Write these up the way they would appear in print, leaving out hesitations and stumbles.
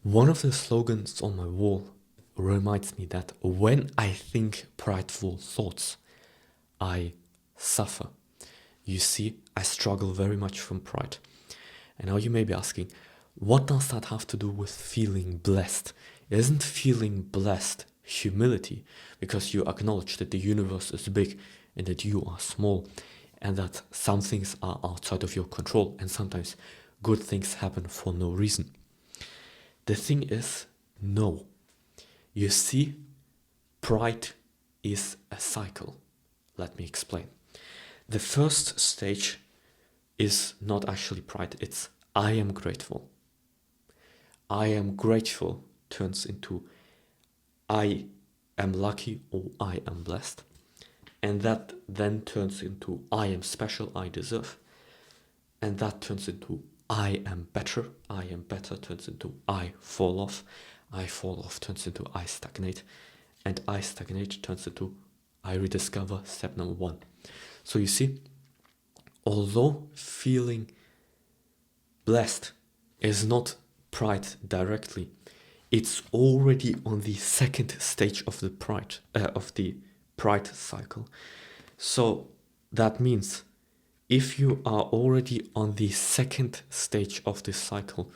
One of the slogans on my wall reminds me that when I think prideful thoughts, I suffer. You see, I struggle very much from pride. And now you may be asking, what does that have to do with feeling blessed? Isn't feeling blessed humility? Because you acknowledge that the universe is big and that you are small, and that some things are outside of your control, and sometimes good things happen for no reason. The thing is, no. You see, pride is a cycle. Let me explain. The first stage is not actually pride, it's I am grateful. I am grateful turns into I am lucky or I am blessed. And that then turns into I am special, I deserve. And that turns into I am better turns into I fall off turns into I stagnate, and I stagnate turns into I rediscover, step number 1. So you see, although feeling blessed is not pride directly, it's already on the second stage of the pride cycle. So that means if you are already on the second stage of this cycle,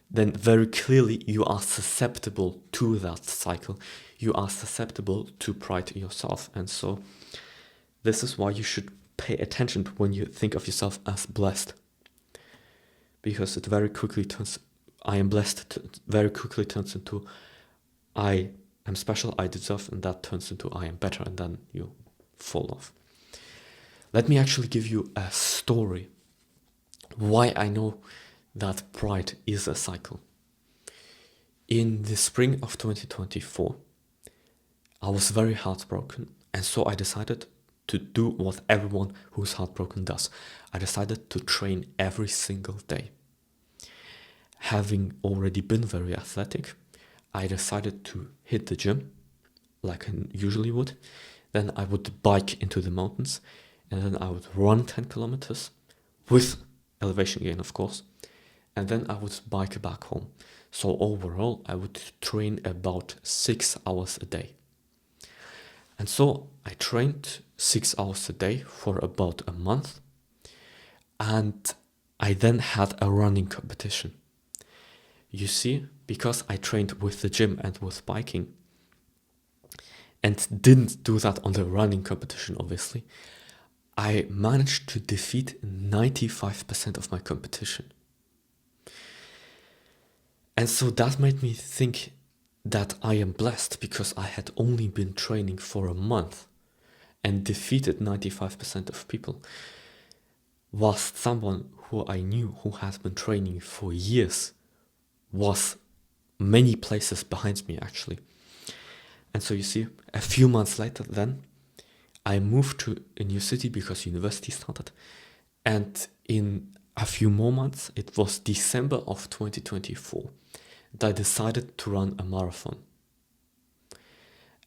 then very clearly you are susceptible to that cycle. You are susceptible to pride yourself. And so this is why you should pay attention to when you think of yourself as blessed. Because it very quickly turns, I am blessed, very quickly turns into I am special, I deserve, and that turns into I am better, and then you fall off. Let me actually give you a story why I know that pride is a cycle. In the spring of 2024, I was very heartbroken, and so I decided to do what everyone who's heartbroken does. I decided to train every single day. Having already been very athletic, I decided to hit the gym like I usually would. Then I would bike into the mountains, and then I would run 10 kilometers with elevation gain, of course, and then I would bike back home. So overall, I would train about 6 hours a day. And so I trained 6 hours a day for about a month, and I then had a running competition. You see, because I trained with the gym and with biking, and didn't do that on the running competition, obviously, I managed to defeat 95% of my competition. And so that made me think that I am blessed because I had only been training for a month and defeated 95% of people, whilst someone who I knew who had been training for years was many places behind me, actually. And so you see, a few months later then, I moved to a new city because university started. And in a few more months, it was December of 2024, and I decided to run a marathon.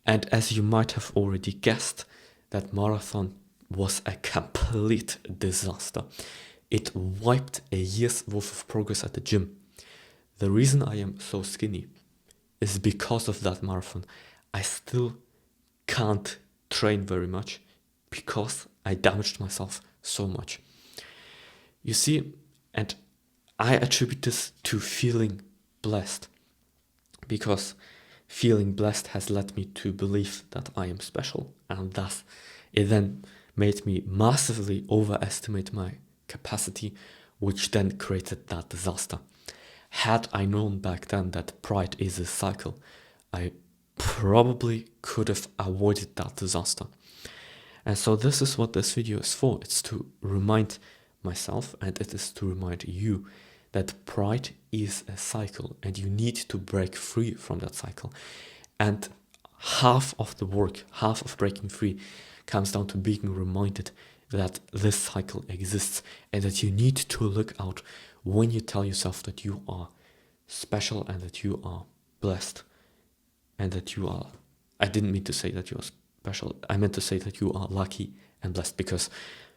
And as you might have already guessed, that marathon was a complete disaster. It wiped a year's worth of progress at the gym. The reason I am so skinny is because of that marathon. I still can't train very much because I damaged myself so much. You see, and I attribute this to feeling blessed, because feeling blessed has led me to believe that I am special, and thus it then made me massively overestimate my capacity, which then created that disaster. Had I known back then that pride is a cycle, I probably could have avoided that disaster. And so this is what this video is for. It's to remind myself, and it is to remind you, that pride is a cycle and you need to break free from that cycle. And half of the work, half of breaking free, comes down to being reminded that this cycle exists and that you need to look out when you tell yourself that you are special and that you are blessed and that you are, I didn't mean to say that you are special, I meant to say that you are lucky and blessed, because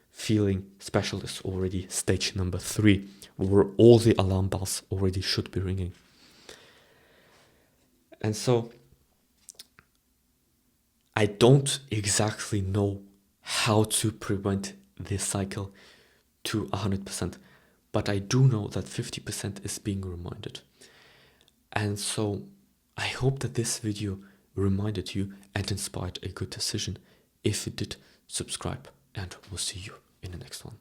feeling special is already stage number 3, where all the alarm bells already should be ringing. And so I don't exactly know how to prevent this cycle to 100%, but I do know that 50% is being reminded. And so I hope that this video reminded you and inspired a good decision. If it did, subscribe, and we'll see you in the next one.